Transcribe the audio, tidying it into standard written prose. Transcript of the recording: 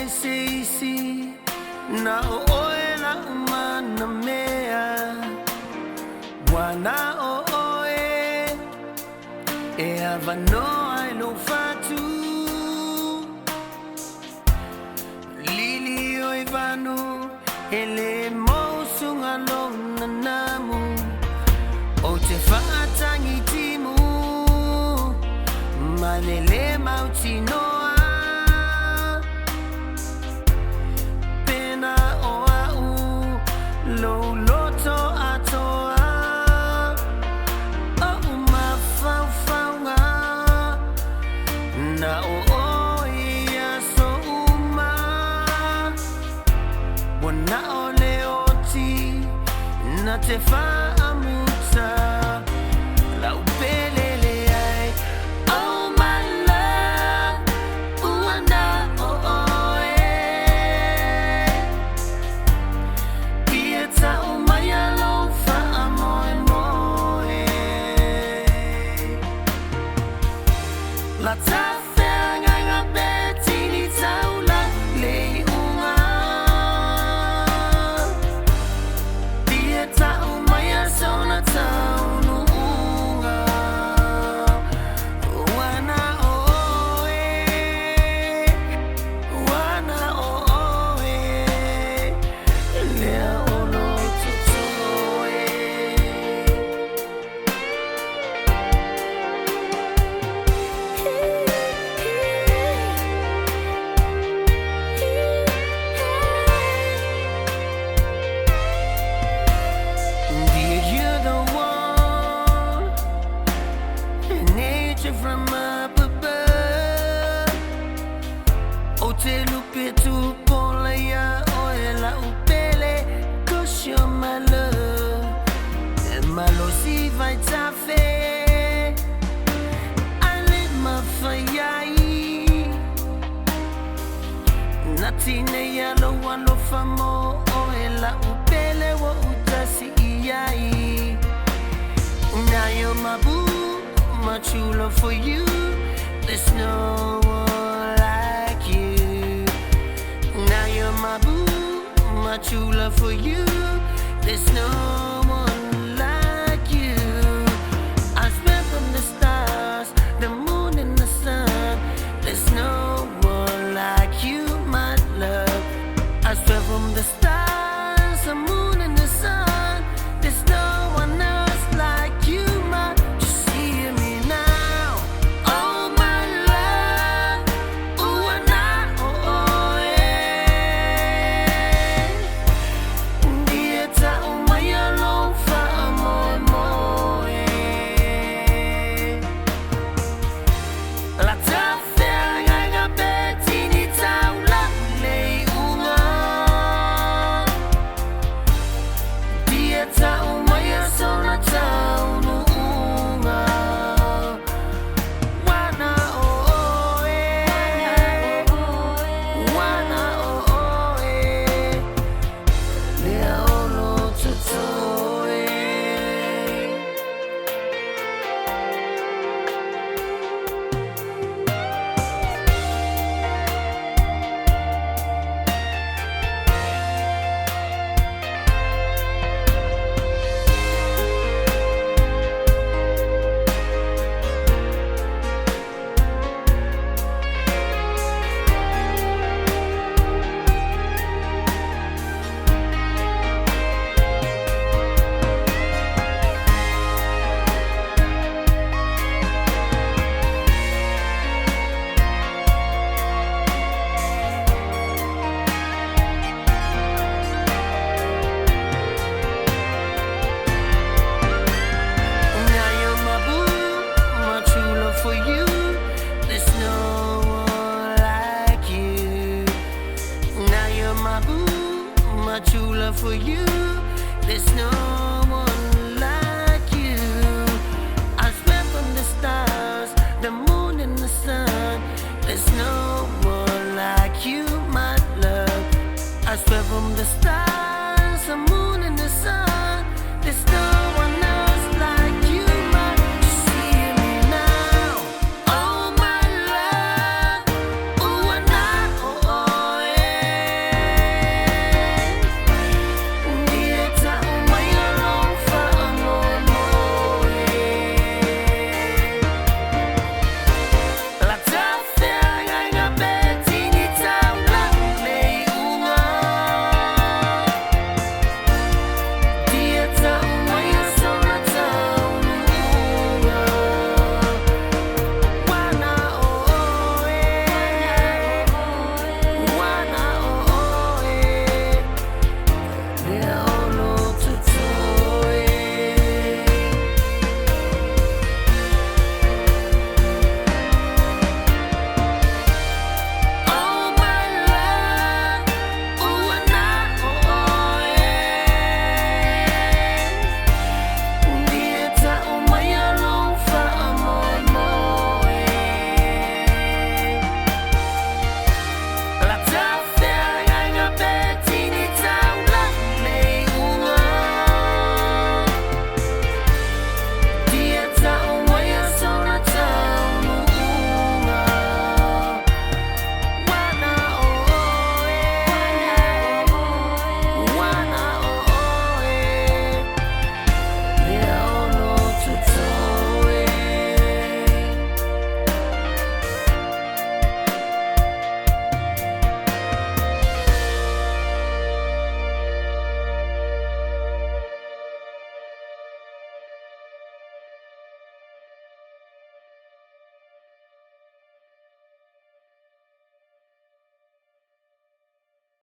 seisi na oe la umana mea wana oe e avanoa no fatu lili o ivanu ele mosunga lona namu o te whaatangi timu malele mauti noa pena o au lo loto atoa o uma faufaunga na o ia so uma wana o leoti na te whaamuta la upelele ai oh my love uana o e pieta o maya lo fa amoe moe la tafe nganga beti ni taula le unga pieta o maya sona taunu unga wana o e lea ono tutoe Dear, you're the one, an angel from up above. O te lupe tu polaya, o la upele, 'cause you're my love. And my losi vai tafe, I live my fire. Natine yalo walo famo, o la upele wo utasi iyai. Now you're my boo, my true love for you. There's no one like you. Now you're my boo, my true love for you. There's no one like you. I swear from the stars, the moon and the sun. There's no one like you, my love. I swear from the stars, the moon and the sun. There's no one else like you, my. Just hear me now. Oh my love, ooh and oh dieta umaya lo fa amoe moe la tafe nganga beti ni taula le unga dieta umaya sona taunu unga wana wana lea ono tutoe Now you're my boo, my true love for you. There's no one like you. Now you're my boo, my true love for you. There's no one like you. I swear from the stars, the moon and the sun. There's no one like you, my love. I swear from the stars.